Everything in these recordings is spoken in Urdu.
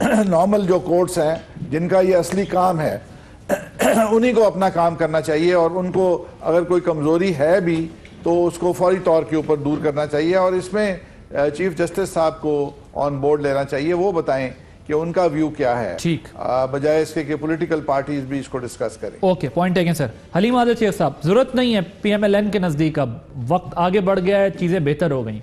نارمل جو کورٹس ہیں جن کا یہ اصلی کام ہے انہی کو اپنا کام کرنا چاہیے، اور ان کو اگر کوئی کمزوری ہے بھی تو اس کو فوری طور کے اوپر دور کرنا چاہیے، اور اس میں چیف جسٹس صاحب کو آن بورڈ لینا چاہیے، وہ بتائیں کہ ان کا ویو کیا ہے، ٹھیک، بجائے اس کے کہ پولیٹیکل پارٹیز بھی اس کو ڈسکس کریں۔ اوکے، پوائنٹ ٹیکن سر۔ حلیم عادل شیخ صاحب، ضرورت نہیں ہے پی ایم ایل این کے نزدیک، اب وقت آگے بڑھ گیا ہے، چیزیں بہتر ہو گئیں؟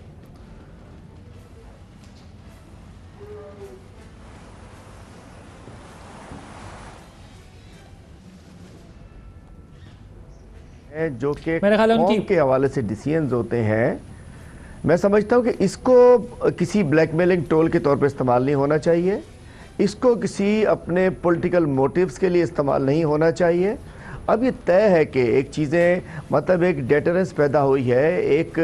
جو کہ قوم کے حوالے سے ڈیسیژنز ہوتے ہیں، میں سمجھتا ہوں کہ اس کو کسی بلیک میلنگ ٹول کے طور پہ استعمال نہیں ہونا چاہیے، اس کو کسی اپنے پولیٹیکل موٹیوز کے لیے استعمال نہیں ہونا چاہیے۔ اب یہ طے ہے کہ ایک چیزیں مطلب ایک ڈیٹرنس پیدا ہوئی ہے، ایک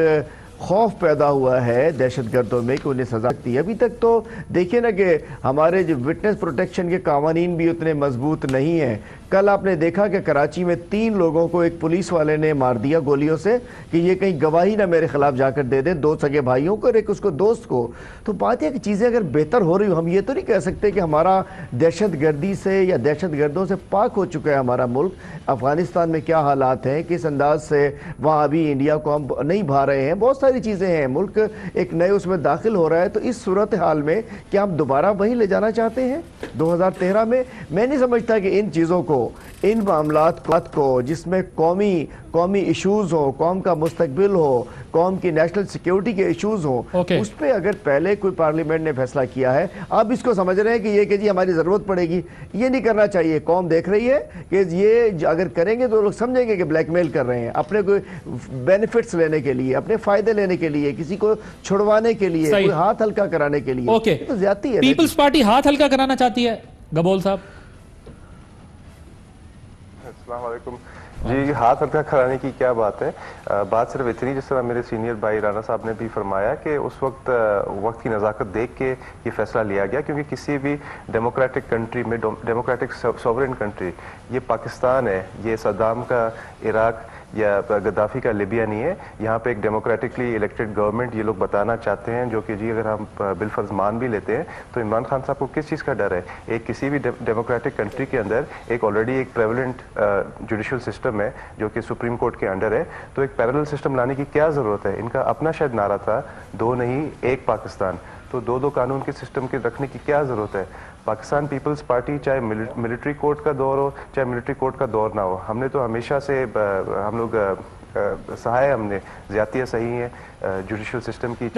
خوف پیدا ہوا ہے دہشت گردوں میں کہ انہیں سزا دی ہے۔ ابھی تک تو دیکھیں نا کہ ہمارے جو وٹنس پروٹیکشن کے قوانین بھی اتنے مضبوط نہیں ہیں۔ کل آپ نے دیکھا کہ کراچی میں 3 لوگوں کو ایک پولیس والے نے مار دیا گولیوں سے کہ یہ کہیں گواہی نہ میرے خلاف جا کر دے دیں، 2 سگے بھائیوں کو اور ایک اس کو دوست کو۔ تو بات یہ کہ چیزیں اگر بہتر ہو رہی ہو، ہم یہ تو نہیں کہہ سکتے کہ ہمارا دہشت گردی سے یا دہشت گردوں سے پاک ہو چکا ہے ہمارا ملک۔ افغانستان میں کیا حالات ہیں، کس انداز سے وہاں ابھی انڈیا کو ہم نہیں بھا رہے ہیں، بہت ساری چیزیں ہیں، ملک ایک نئے اس میں داخل ہو رہا ہے۔ تو اس صورتحال میں کیا ہم دوبارہ وہیں لے جانا چاہتے ہیں 2013 میں؟ میں نہیں سمجھتا کہ ان چیزوں کو، ان معاملات کو جس میں قومی ایشوز ہوں، قوم کا مستقبل ہو، قوم کی نیشنل سیکیورٹی کے ایشوز ہوں، اس پہ اگر پہلے کوئی پارلیمنٹ نے فیصلہ کیا ہے، اب اس کو سمجھ رہے ہیں کہ یہ کہ جی ہماری ضرورت پڑے گی، یہ نہیں کرنا چاہیے۔ قوم دیکھ رہی ہے کہ یہ اگر کریں گے تو لوگ سمجھیں گے کہ بلیک میل کر رہے ہیں اپنے کوئی بینیفٹس لینے کے لیے، اپنے فائدے لینے کے لیے، کسی کو چھڑوانے کے لیے، کوئی ہاتھ ہلکا کرانے کے لیے۔ اوکے، تو زیادتی ہے۔ پیپلز پارٹی ہاتھ ہلکا کرانا چاہتی ہے، گبول صاحب؟ السلام علیکم جی، ہاتھ ہلکا کرانے کی کیا بات ہے؟ بات صرف اتنی، جس طرح میرے سینئر بھائی رانا صاحب نے بھی فرمایا کہ اس وقت کی نزاکت دیکھ کے یہ فیصلہ لیا گیا، کیونکہ کسی بھی ڈیموکریٹک کنٹری میں، ڈیموکریٹک سوورن کنٹری، یہ پاکستان ہے، یہ صدام کا عراق یا گدافی کا لیبیا نہیں ہے۔ یہاں پہ ایک ڈیموکریٹکلی الیکٹڈ گورنمنٹ یہ لوگ بتانا چاہتے ہیں، جو کہ جی اگر ہم بالفرض مان بھی لیتے ہیں تو عمران خان صاحب کو کس چیز کا ڈر ہے؟ ایک کسی بھی ڈیموکریٹک کنٹری کے اندر ایک آلریڈی ایک پریولنٹ جوڈیشل سسٹم ہے جو کہ سپریم کورٹ کے انڈر ہے، تو ایک پیرلل سسٹم لانے کی کیا ضرورت ہے؟ ان کا اپنا شاید نعرہ تھا 2 نہیں 1 پاکستان، تو 2 قانون کے سسٹم کے رکھنے کی کیا ضرورت ہے؟ پاکستان پیپلز پارٹی چاہے ملٹری کورٹ کا دور ہو چاہے ملٹری کورٹ کا دور نہ ہو، ہم نے تو ہمیشہ سے ہم لوگ سہا ہے، ہم نے زیادتیاں صحیح ہیں جوڈیشل سسٹم کی۔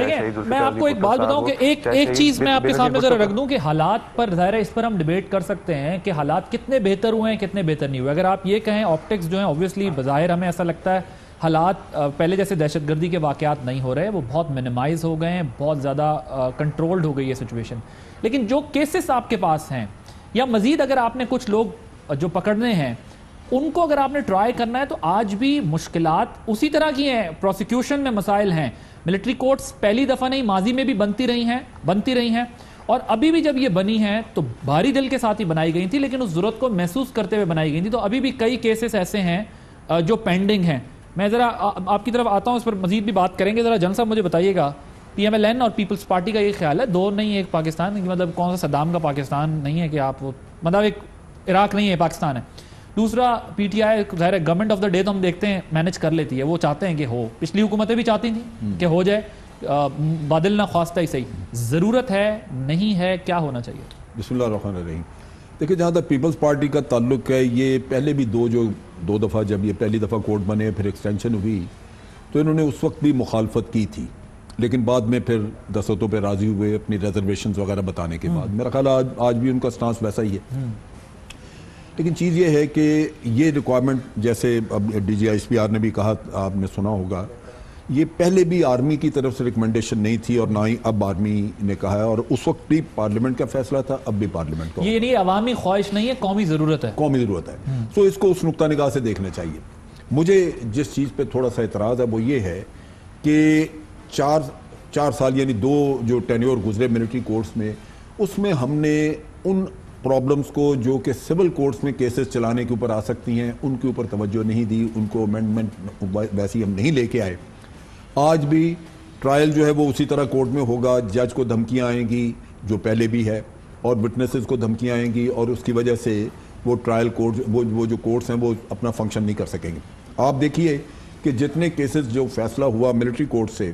میں آپ کو ایک بات بتاؤں کہ ایک چیز میں آپ کے سامنے ذرا رکھ دوں کہ حالات پر ظاہر ہے اس پر ہم ڈیبیٹ کر سکتے ہیں کہ حالات کتنے بہتر ہوئے ہیں کتنے بہتر نہیں ہوئے۔ اگر آپ یہ کہیں آپٹکس جو ہیں اوبویسلی بظاہر ہمیں ایسا لگتا ہے حالات پہلے جیسے دہشت گردی کے واقعات نہیں ہو رہے، وہ بہت منیمائز ہو گئے ہیں، بہت زیادہ کنٹرولڈ ہو گئی ہے سچویشن، لیکن جو کیسز آپ کے پاس ہیں یا مزید اگر آپ نے کچھ لوگ جو پکڑنے ہیں ان کو اگر آپ نے ٹرائی کرنا ہے تو آج بھی مشکلات اسی طرح کی ہیں، پروسیکیوشن میں مسائل ہیں، ملٹری کورٹس پہلی دفعہ نہیں ماضی میں بھی بنتی رہی ہیں اور ابھی بھی جب یہ بنی ہیں تو بھاری دل کے ساتھ ہی بنائی گئی تھی، لیکن اس ضرورت کو محسوس کرتے ہوئے بنائی گئی تھی، تو ابھی بھی کئی کیسز ایسے ہیں جو پینڈنگ ہیں۔ میں ذرا آپ کی طرف آتا ہوں، اس پر مزید بھی بات کریں گے۔ ذرا جن صاحب مجھے بتائیے گا، پی ایم ایل این اور پیپلز پارٹی کا یہ خیال ہے 2 نہیں 1 پاکستان، مطلب کون سا صدام کا پاکستان نہیں ہے کہ آپ مطلب ایک عراق نہیں ہے پاکستان ہے۔ دوسرا پی ٹی آئی ظاہر ہے گورنمنٹ آف دا ڈے تو ہم دیکھتے ہیں مینج کر لیتی ہے، وہ چاہتے ہیں کہ ہو، پچھلی حکومتیں بھی چاہتی تھیں کہ ہو جائے، بادل نہ خواستہ ہی صحیح، ضرورت ہے نہیں ہے، کیا ہونا چاہیے؟ بسم اللہ الرحمن الرحیم۔ دیکھیں جہاں تک پیپلز پارٹی کا تعلق ہے، یہ پہلے بھی 2 دفعہ جب یہ پہلی دفعہ کورٹ بنے پھر ایکسٹینشن ہوئی تو انہوں نے اس وقت بھی مخالفت کی تھی، لیکن بعد میں پھر دستوں پہ راضی ہوئے اپنی ریزرویشنز وغیرہ بتانے کے بعد۔ میرا خیال آج بھی ان کا سٹانس ویسا ہی ہے، لیکن چیز یہ ہے کہ یہ ریکوائرمنٹ جیسے اب D G S P R نے بھی کہا، آپ نے سنا ہوگا، یہ پہلے بھی آرمی کی طرف سے ریکمنڈیشن نہیں تھی اور نہ ہی اب آرمی نے کہا ہے، اور اس وقت بھی پارلیمنٹ کا فیصلہ تھا، اب بھی پارلیمنٹ کا۔ یہ نہیں عوامی خواہش نہیں ہے، قومی ضرورت ہے، قومی ضرورت ہے، سو اس کو اس نقطہ نگاہ سے دیکھنا چاہیے۔ مجھے جس چیز پہ تھوڑا سا اعتراض ہے وہ یہ ہے کہ 4 سال یعنی 2 جو ٹینیور گزرے ملٹری کورٹس میں، اس میں ہم نے ان پرابلمز کو جو کہ سول کورٹس میں کیسز چلانے کے اوپر آ سکتی ہیں ان کے اوپر توجہ نہیں دی، ان کو امینڈمنٹ ویسی ہم نہیں لے کے آئے۔ آج بھی ٹرائل جو ہے وہ اسی طرح کورٹ میں ہوگا، جج کو دھمکیاں آئیں گی جو پہلے بھی ہے، اور وٹنسز کو دھمکیاں آئیں گی اور اس کی وجہ سے وہ ٹرائل کورٹ وہ جو کورٹس ہیں وہ اپنا فنکشن نہیں کر سکیں گے. آپ دیکھیے کہ جتنے کیسز جو فیصلہ ہوا ملٹری کورٹ سے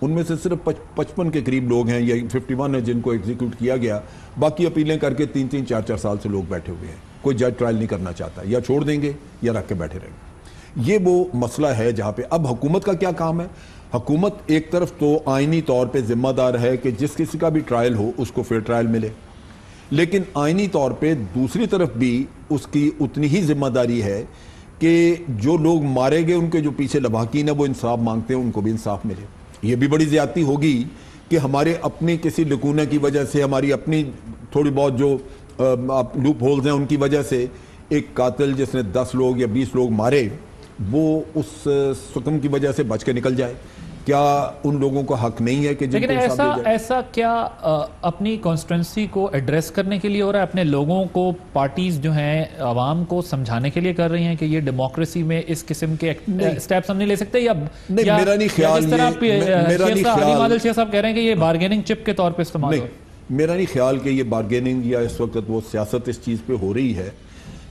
ان میں سے صرف 55 کے قریب لوگ ہیں یا 51 ہیں جن کو ایگزیکیوٹ کیا گیا. باقی اپیلیں کر کے 3-3 4-4 سال سے لوگ بیٹھے ہوئے ہیں. کوئی جج ٹرائل نہیں کرنا چاہتا, یا چھوڑ دیں گے یا رکھ کے بیٹھے رہیں گے. یہ وہ مسئلہ ہے جہاں پہ اب حکومت کا کیا کام ہے. حکومت ایک طرف تو آئینی طور پہ ذمہ دار ہے کہ جس کسی کا بھی ٹرائل ہو اس کو فیئر ٹرائل ملے, لیکن آئینی طور پہ دوسری طرف بھی اس کی اتنی ہی ذمہ داری ہے کہ جو لوگ مارے گئے ان کے جو پیچھے لواحقین ہیں وہ انصاف مانگتے ہیں ان کو بھی انصاف ملے. یہ بھی بڑی زیادتی ہوگی کہ ہمارے اپنی کسی لکونے کی وجہ سے, ہماری اپنی تھوڑی بہت جو لوپ ہولز ہیں ان کی وجہ سے ایک قاتل جس نے 10 لوگ یا 20 لوگ مارے وہ اس سکم کی وجہ سے بچ کے نکل جائے. کیا ان لوگوں کو حق نہیں ہے کہ جن کو انصاف دیا جائے؟ ایسا کیا اپنی کانسٹیٹوئنسی کو ایڈریس کرنے کے لیے ہو رہا ہے, اپنے لوگوں کو, پارٹیز جو ہیں عوام کو سمجھانے کے لیے کر رہی ہیں کہ یہ ڈیموکریسی میں اس قسم کے سٹیپس ہم نہیں لے سکتے, یا میرا نہیں خیال عادل شیخ صاحب کہہ رہے ہیں کہ یہ بارگیننگ چپ کے طور پہ استعمال ہو؟ میرا نہیں خیال کہ یہ بارگیننگ یا اس وقت وہ سیاست اس چیز پہ ہو رہی ہے.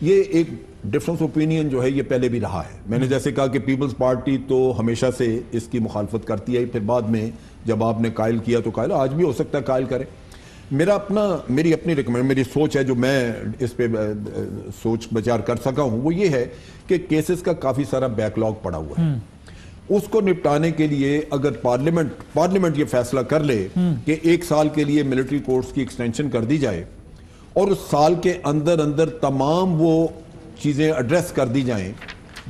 یہ ایک ڈفرنس اوپینین جو ہے یہ پہلے بھی رہا ہے. میں نے جیسے کہا کہ پیپلز پارٹی تو ہمیشہ سے اس کی مخالفت کرتی ہے, پھر بعد میں جب آپ نے قائل کیا تو قائل, آج بھی ہو سکتا ہے قائل کرے. میری اپنی میری سوچ ہے جو میں اس پہ سوچ بچار کر سکا ہوں وہ یہ ہے کہ کیسز کا کافی سارا بیک لاگ پڑا ہوا ہے. اس کو نپٹانے کے لیے اگر پارلیمنٹ یہ فیصلہ کر لے کہ 1 سال کے لیے ملٹری کورٹس کی ایکسٹینشن کر دی جائے اور اس سال کے اندر تمام وہ چیزیں ایڈریس کر دی جائیں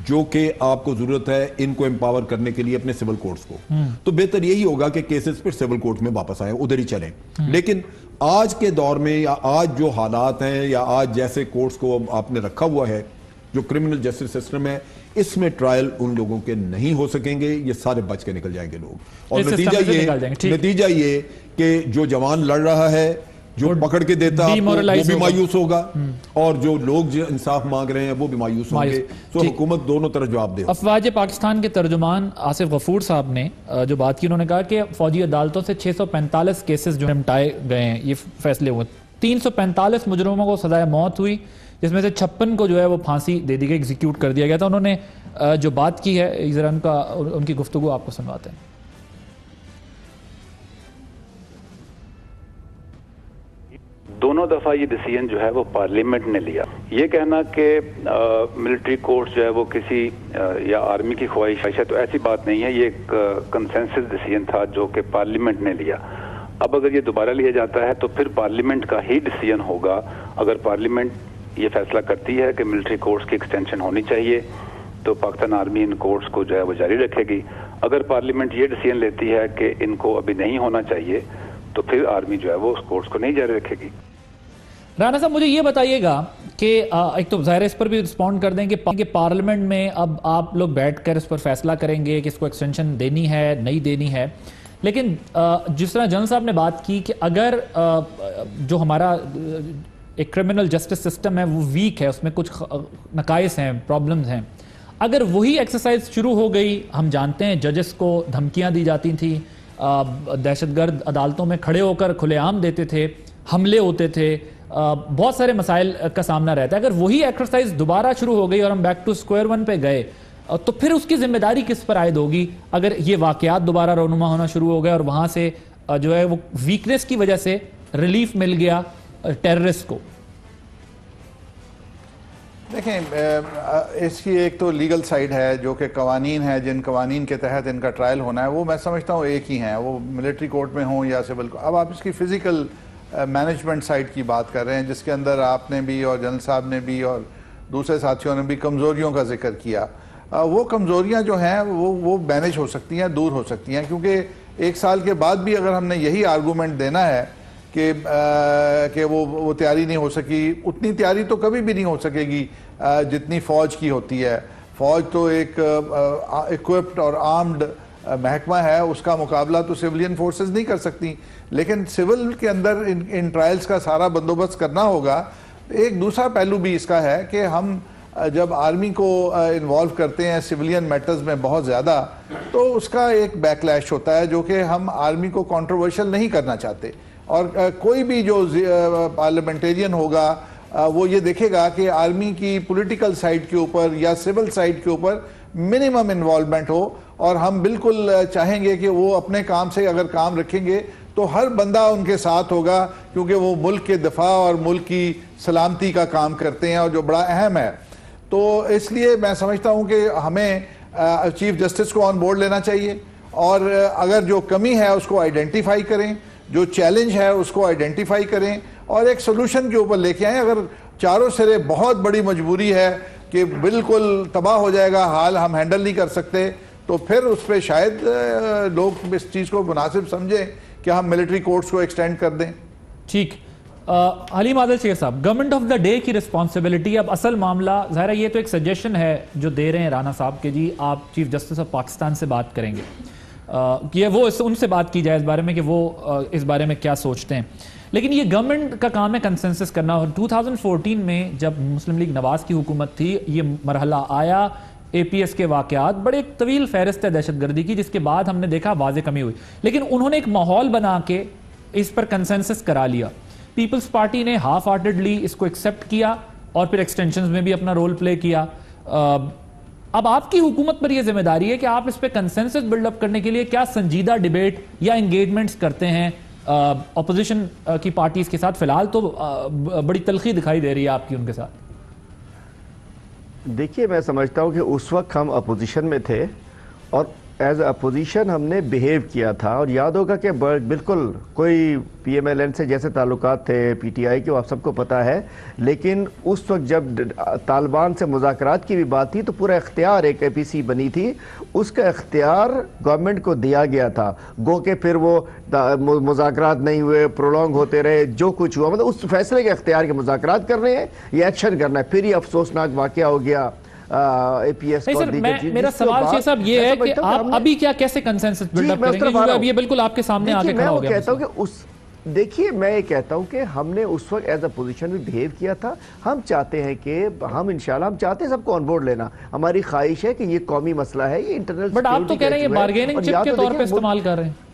جو کہ آپ کو ضرورت ہے ان کو امپاور کرنے کے لیے اپنے سول کورٹس کو, تو بہتر یہی ہوگا کہ کیسز پھر سول کورٹ میں واپس آئیں, ادھر ہی چلیں. لیکن آج کے دور میں یا آج جو حالات ہیں یا آج جیسے کورٹس کو آپ نے رکھا ہوا ہے, جو کرمنل جسٹس سسٹم ہے, اس میں ٹرائل ان لوگوں کے نہیں ہو سکیں گے. یہ سارے بچ کے نکل جائیں گے لوگ, اور نتیجہ یہ کہ جو جوان لڑ رہا ہے, جو پکڑ کے دیتا وہ بھی مایوس ہوگا, اور جو لوگ انصاف مانگ رہے ہیں وہ بھی مایوس ہوں گے. تو حکومت دونوں طرف جواب دے. افواج پاکستان کے ترجمان آصف غفور صاحب نے جو بات کی, انہوں نے کہا کہ فوجی عدالتوں سے 645 کیسز جو نمٹائے گئے ہیں, یہ فیصلے ہوئے, 345 مجرموں کو سزائے موت ہوئی, جس میں سے 56 کو جو ہے وہ پھانسی دے دی گئی, ایگزیکیوٹ کر دیا گیا تھا. انہوں نے جو بات کی ہے ذرا ان کی گفتگو آپ کو سنواتے ہیں. دونوں دفعہ یہ ڈیسیژن جو ہے وہ پارلیمنٹ نے لیا. یہ کہنا کہ ملٹری کورٹس جو ہے وہ کسی یا آرمی کی خواہش ہے تو ایسی بات نہیں ہے. یہ ایک کنسنسس ڈیسیژن تھا جو کہ پارلیمنٹ نے لیا. اب اگر یہ دوبارہ لیا جاتا ہے تو پھر پارلیمنٹ کا ہی ڈیسیژن ہوگا. اگر پارلیمنٹ یہ فیصلہ کرتی ہے کہ ملٹری کورٹس کی ایکسٹینشن ہونی چاہیے تو پاکستان آرمی ان کورٹس کو جو ہے وہ جاری رکھے گی. اگر پارلیمنٹ یہ ڈیسیژن لیتی ہے کہ ان کو ابھی نہیں ہونا چاہیے تو پھر آرمی جو ہے وہ اس کورٹس کو نہیں جاری رکھے گی. رانا صاحب مجھے یہ بتائیے گا کہ ایک تو ظاہر اس پر بھی رسپونڈ کر دیں کہ پارلیمنٹ میں اب آپ لوگ بیٹھ کر اس پر فیصلہ کریں گے کہ اس کو ایکسٹینشن دینی ہے نہیں دینی ہے, لیکن جس طرح جنرل صاحب نے بات کی کہ اگر جو ہمارا ایک کرمنل جسٹس سسٹم ہے وہ ویک ہے, اس میں کچھ نقائص ہیں, پرابلمز ہیں, اگر وہی ایکسرسائز شروع ہو گئی, ہم جانتے ہیں ججز کو دھمکیاں دی جاتی تھیں, دہشت گرد عدالتوں میں کھڑے ہو کر کھلے عام دیتے تھے, حملے ہوتے تھے, بہت سارے مسائل کا سامنا رہتا ہے. اگر وہی ایکسرسائز دوبارہ شروع ہو گئی اور ہم بیک ٹو اسکوائر ون پہ گئے تو پھر اس کی ذمہ داری کس پر عائد ہوگی اگر یہ واقعات دوبارہ رونما ہونا شروع ہو گئے اور وہاں سے جو ہے وہ ویکنیس کی وجہ سے ریلیف مل گیا ٹیررسٹ کو؟ دیکھیں اس کی ایک تو لیگل سائیڈ ہے جو کہ قوانین ہے, جن قوانین کے تحت ان کا ٹرائل ہونا ہے وہ میں سمجھتا ہوں ایک ہی ہیں, وہ ملٹری کورٹ میں ہوں یا سول. اب آپ اس کی فزیکل مینجمنٹ سائیڈ کی بات کر رہے ہیں جس کے اندر آپ نے بھی اور جنرل صاحب نے بھی اور دوسرے ساتھیوں نے بھی کمزوریوں کا ذکر کیا. وہ کمزوریاں جو ہیں وہ مینیج ہو سکتی ہیں, دور ہو سکتی ہیں, کیونکہ 1 سال کے بعد بھی اگر ہم نے یہی آرگومنٹ دینا ہے کہ وہ تیاری نہیں ہو سکی, اتنی تیاری تو کبھی بھی نہیں ہو سکے گی جتنی فوج کی ہوتی ہے. فوج تو ایک اکوپڈ اور آرمڈ محکمہ ہے, اس کا مقابلہ تو سیولین فورسز نہیں کر سکتی, لیکن سول کے اندر ان ٹرائلز کا سارا بندوبست کرنا ہوگا. ایک دوسرا پہلو بھی اس کا ہے کہ ہم جب آرمی کو انوالو کرتے ہیں سیولین میٹرز میں بہت زیادہ تو اس کا ایک بیک لیش ہوتا ہے جو کہ ہم آرمی کو کنٹروورشل نہیں کرنا چاہتے. اور کوئی بھی جو پارلیمنٹیرین ہوگا وہ یہ دیکھے گا کہ آرمی کی پولیٹیکل سائیڈ کے اوپر یا سول سائیڈ کے اوپر منیمم انوالومنٹ ہو، اور ہم بالکل چاہیں گے کہ وہ اپنے کام سے اگر کام رکھیں گے تو ہر بندہ ان کے ساتھ ہوگا، کیونکہ وہ ملک کے دفاع اور ملک کی سلامتی کا کام کرتے ہیں اور جو بڑا اہم ہے. تو اس لیے میں سمجھتا ہوں کہ ہمیں چیف جسٹس کو آن بورڈ لینا چاہیے، اور اگر جو کمی ہے اس کو آئیڈینٹیفائی کریں، جو چیلنج ہے اس کو آئیڈینٹیفائی کریں اور ایک سولوشن کے اوپر لے کے آئیں. اگر چاروں سرے بہت بڑی مجبوری ہے کہ بالکل تباہ ہو جائے گا حال، ہم ہینڈل نہیں کر سکتے، تو پھر اس پہ شاید لوگ اس چیز کو مناسب سمجھیں کہ ہم ملٹری کورٹس کو ایکسٹینڈ کر دیں. ٹھیک. حلیم عادل شیخ صاحب، گورنمنٹ آف دا ڈے کی رسپانسبلٹی، اب اصل معاملہ ظاہر ہے یہ تو ایک سجیشن ہے جو دے رہے ہیں رانا صاحب کہ جی آپ چیف جسٹس آف پاکستان سے بات کریں گے، کہ وہ ان سے بات کی جائے اس بارے میں کہ وہ اس بارے میں کیا سوچتے ہیں، لیکن یہ گورنمنٹ کا کام ہے کنسنسس کرنا. اور 2014 میں جب مسلم لیگ نواز کی حکومت تھی یہ مرحلہ آیا، اے پی ایس کے واقعات، بڑے ایک طویل فہرست ہے دہشت گردی کی، جس کے بعد ہم نے دیکھا واضح کمی ہوئی، لیکن انہوں نے ایک ماحول بنا کے اس پر کنسنسس کرا لیا. پیپلز پارٹی نے ہاف ہارٹڈلی اس کو ایکسیپٹ کیا اور پھر ایکسٹینشنز میں بھی اپنا رول پلے کیا. اب آپ کی حکومت پر یہ ذمہ داری ہے کہ آپ اس پہ کنسنسس بلڈ اپ کرنے کے لیے کیا سنجیدہ ڈیبیٹ یا انگیجمنٹس کرتے ہیں اپوزیشن کی پارٹیز کے ساتھ. فی الحال تو بڑی تلخی دکھائی دے رہی ہے آپ کی ان کے ساتھ. دیکھیے میں سمجھتا ہوں کہ اس وقت ہم اپوزیشن میں تھے اور ایز اپوزیشن ہم نے بیہیو کیا تھا، اور یاد ہوگا کہ بالکل کوئی پی ایم ایل این سے جیسے تعلقات تھے پی ٹی آئی کے، وہ آپ سب کو پتہ ہے، لیکن اس وقت جب طالبان سے مذاکرات کی بھی بات تھی تو پورا اختیار ایک اے پی سی بنی تھی، اس کا اختیار گورنمنٹ کو دیا گیا تھا. گو کہ پھر وہ مذاکرات نہیں ہوئے، پرولونگ ہوتے رہے، جو کچھ ہوا مطلب اس فیصلے کے اختیار کے مذاکرات کر رہے ہیں یا ایکشن کرنا ہے. پھر یہ افسوسناک واقعہ ہو گیا اے پی ایس کو. میرا سوال شیخ صاحب یہ ہے کہ آپ ابھی کیا کیسے کنسنسس بلڈ اپ کریں گے، کیونکہ اب یہ بالکل آپ کے سامنے آ کے کھڑا ہو گیا. دیکھیے میں یہ کہتا ہوں کہ ہم نے اس وقت ایز اپوزیشن بھی بیہیو کیا تھا. ہم چاہتے ہیں کہ ہم انشاءاللہ ہم چاہتے ہیں سب کو آن بورڈ لینا. ہماری خواہش ہے کہ یہ قومی مسئلہ ہے، یہ انٹرنل بٹ آپ تو کہہ رہے ہیں یہ بارگیننگ چپ کے طور پہ استعمال کر رہے ہیں.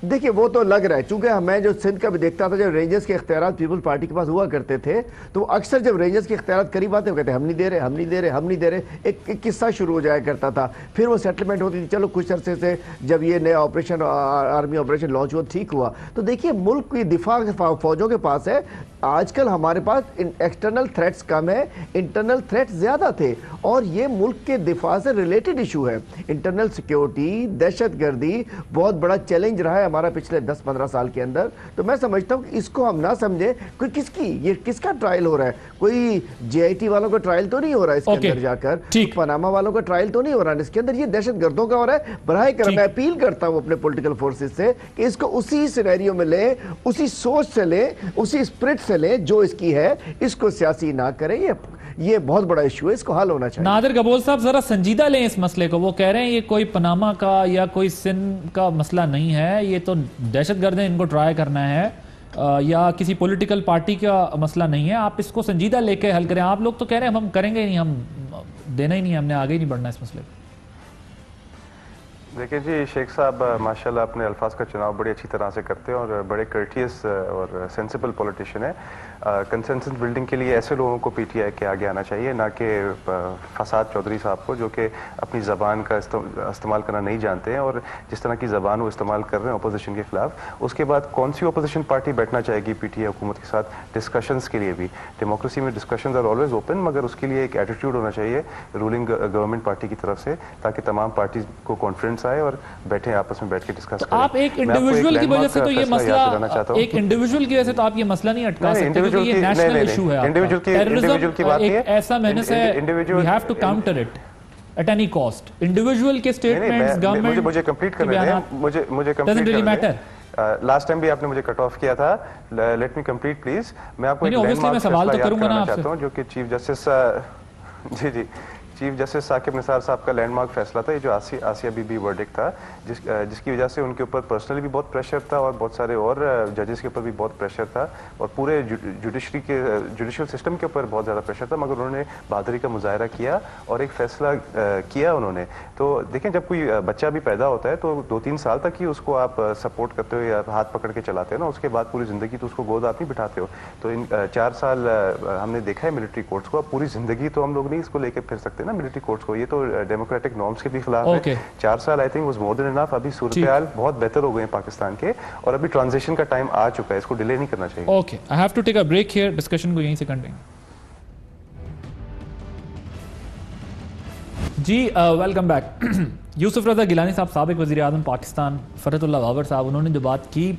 دیکھیں وہ تو لگ رہا ہے، چونکہ میں جو سندھ کا بھی دیکھتا تھا جب رینجرز کے اختیارات پیپلز پارٹی کے پاس ہوا کرتے تھے تو اکثر جب رینجرز کے اختیارات قریب آتے وہ کہتے ہیں ہم نہیں دے رہے ہم نہیں دے رہے ہم نہیں دے رہے. ایک قصہ شروع ہو جایا کرتا تھا، پھر وہ سیٹلمنٹ ہوتی تھی. چلو کچھ عرصے سے جب یہ نیا آپریشن آرمی آپریشن لانچ ہوا ٹھیک ہوا. تو دیکھیے ملک کی دفاع فوجوں کے پاس ہے. آج کل ہمارے پاس ایکسٹرنل تھریٹس کم ہے، انٹرنل تھریٹس زیادہ تھے، اور یہ ملک کے دفاع سے ریلیٹڈ ایشو ہے. انٹرنل سیکیورٹی، دہشت گردی بہت بڑا چیلنج رہا ہے ہمارا پچھلے 10-15 سال کے اندر. تو میں سمجھتا ہوں کہ اس کو ہم نہ سمجھیں کوئی یہ کس کا ٹرائل ہو رہا ہے. کوئی جے آئی ٹی والوں کا ٹرائل تو نہیں ہو رہا ہے اس کے اندر جا کر، پاناما والوں کا ٹرائل تو نہیں ہو رہا ہے اس کے اندر، یہ دہشت گردوں کا ہو رہا ہے. براہ کرم میں اپیل کرتا ہوں اپنے پولیٹیکل فورسز سے کہ اس کو اسی سینیریو میں لیں، اسی سوچ سے لیں، اسی اسپرٹ سے لیں جو اس کی ہے. اس کو سیاسی نہ کریں. یہ بہت بڑا ایشو ہے، اس کو حل ہونا چاہیے. نادر گبول صاحب ذرا سنجیدہ لیں اس مسئلے کو. وہ کہہ رہے ہیں یہ کوئی پاناما کا یا کوئی سندھ کا مسئلہ نہیں ہے، یہ تو دہشت گرد ہیں، ان کو ٹرائی کرنا ہے، یا کسی پولیٹیکل پارٹی کا مسئلہ نہیں ہے. آپ اس کو سنجیدہ لے کے حل کریں. آپ لوگ تو کہہ رہے ہیں ہم کریں گے ہی نہیں، ہم دینا ہی نہیں، ہم نے آگے ہی نہیں بڑھنا اس مسئلے کو. دیکھیں جی شیخ صاحب ماشاءاللہ اپنے الفاظ کا چناؤ بڑی اچھی طرح سے کرتے ہیں اور بڑے کرٹیس اور سینسیبل پولیٹیشین ہیں. کنسنسس بلڈنگ کے لیے ایسے لوگوں کو پی ٹی آئی کے آگے آنا چاہیے، نہ کہ فساد چودھری صاحب کو، جو کہ اپنی زبان کا استعمال کرنا نہیں جانتے ہیں اور جس طرح کی زبان وہ استعمال کر رہے ہیں اپوزیشن کے خلاف. اس کے بعد کون سی اپوزیشن پارٹی بیٹھنا چاہے گی پی ٹی آئی حکومت کے ساتھ ڈسکشنز کے لیے بھی؟ ڈیموکریسی میں ڈسکشنز آر آلویز اوپن، مگر اس کے لیے ایک ایٹیٹیوڈ ہونا چاہیے رولنگ گورنمنٹ پارٹی کی طرف سے، تاکہ تمام پارٹیز کو کانفیڈنس آئے اور بیٹھیں آپس میں بیٹھ کے ڈسکس کریں. آپ ایک انڈیویجول کی وجہ سے تو یہ مسئلہ، ایک انڈیویجول کی وجہ سے تو آپ یہ مسئلہ نہیں اٹکا سکتے، کیونکہ یہ نیشنل ایشو ہے. ٹیررزم ایک ایسا مینس ہے، we have to counter it at any cost. Individual کے سٹیٹمنٹس گورنمنٹ مجھے کمپلیٹ کرنے دیں، مجھے کمپلیٹ کرنے دیں. لاسٹ ٹائم بھی آپ نے مجھے کٹ آف کیا تھا. Let me complete please. میں آپ کو ایک لینڈ مارک فیصلہ یاد کرانا چاہتا ہوں جو کہ chief chief justice Saqib Nisar صاحب کا لینڈ مارک فیصلہ تھا، یہ جو آسیہ بی بی ورڈکٹ تھا، جس کی وجہ سے ان کے اوپر پرسنلی بھی بہت پریشر تھا اور بہت سارے اور ججز کے اوپر بھی بہت پریشر تھا اور پورے جوڈیشل سسٹم کے اوپر بہت زیادہ پریشر تھا، مگر انہوں نے بہادری کا مظاہرہ کیا اور ایک فیصلہ کیا انہوں نے. تو دیکھیں جب کوئی بچہ بھی پیدا ہوتا ہے تو 2-3 سال تک ہی اس کو آپ سپورٹ کرتے ہو یا ہاتھ پکڑ کے چلاتے ہو نا، اس کے بعد پوری زندگی تو اس کو گود آپ نہیں بٹھاتے ہو. تو ان 4 سال ہم نے دیکھا ہے ملٹری کورٹس کو، اب پوری زندگی تو ہم لوگ نہیں اس کو لے کے پھر سکتے نا ملٹری کورٹس کو، یہ تو ڈیموکریٹک نارمس کے بھی خلاف ہے. 4 سال آئی تھنک واز مور دین انف. ابھی صورتحال بہت بہتر ہو گئے ہیں پاکستان کے اور ابھی ٹرانزیشن کا ٹائم آ چکا ہے، اس کو ڈیلے نہیں کرنا چاہیے. Okay, I have to take a break here, discussion کو یہیں سے کنٹینیو. جی ویلکم بیک. یوسف رضا گیلانی صاحب سابق وزیر اعظم پاکستان، فرحت اللہ بابر صاحب، انہوں نے جو بات کی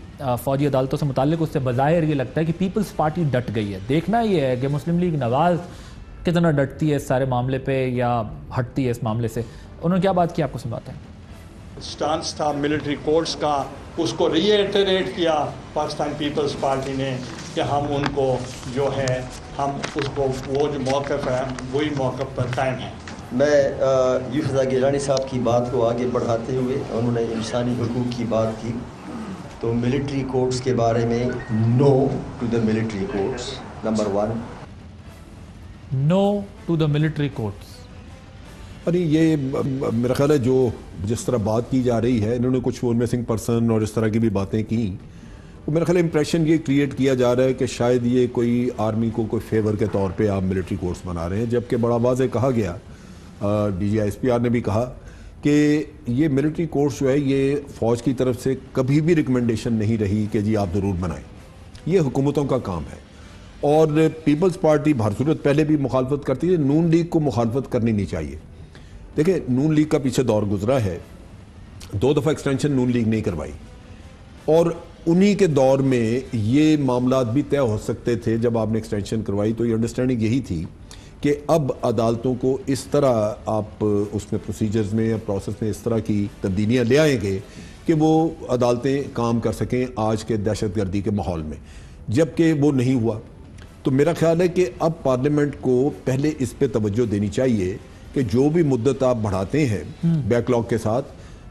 فوجی عدالتوں سے متعلق، اس سے بظاہر یہ لگتا ہے کہ پیپلز پارٹی ڈٹ گئی ہے. دیکھنا یہ ہے کہ مسلم لیگ نواز کتنا ڈٹتی ہے اس سارے معاملے پہ یا ہٹتی ہے اس معاملے سے. انہوں نے کیا بات کی آپ کو سناتے ہیں. سٹانس تھا ملٹری کورٹس کا، اس کو ری ایٹریٹ کیا پاکستان پیپلز پارٹی نے کہ ہم ان کو جو ہے ہم اس کو وہ جو موقف ہے وہی موقف پر قائم ہے. میں یوسف رضا گیلانی صاحب کی بات کو آگے بڑھاتے ہوئے انہوں نے انسانی حقوق کی بات کی، تو ملٹری کورٹس کے بارے میں no to the military courts, number 1 no to the military courts. ارے یہ میرا خیال ہے جو جس طرح بات کی جا رہی ہے، انہوں نے کچھ وہ مسنگ پرسن اور اس طرح کی بھی باتیں کی، وہ میرا خیال امپریشن یہ کریٹ کیا جا رہا ہے کہ شاید یہ کوئی آرمی کو کوئی فیور کے طور پہ آپ ملٹری کورٹس بنا رہے ہیں، جبکہ بڑا واضح کہا گیا، D G S P R نے بھی کہا کہ یہ ملٹری کورٹس جو ہے یہ فوج کی طرف سے کبھی بھی ریکمنڈیشن نہیں رہی کہ جی آپ ضرور بنائیں، یہ حکومتوں کا کام ہے. اور پیپلز پارٹی بہر صورت پہلے بھی مخالفت کرتی ہے، نون لیگ کو مخالفت کرنی نہیں چاہیے. دیکھیں نون لیگ کا پیچھے دور گزرا ہے، 2 دفعہ ایکسٹینشن نون لیگ نہیں کروائی اور انہی کے دور میں یہ معاملات بھی طے ہو سکتے تھے. جب آپ نے ایکسٹینشن کروائی تو یہ انڈرسٹینڈنگ یہی تھی کہ اب عدالتوں کو اس طرح آپ اس میں پروسیجرز میں یا پروسیس میں اس طرح کی تبدیلیاں لے آئیں گے کہ وہ عدالتیں کام کر سکیں آج کے دہشت گردی کے ماحول میں، جبکہ وہ نہیں ہوا. تو میرا خیال ہے کہ اب پارلیمنٹ کو پہلے اس پہ توجہ دینی چاہیے کہ جو بھی مدت آپ بڑھاتے ہیں بیک لاگ کے ساتھ،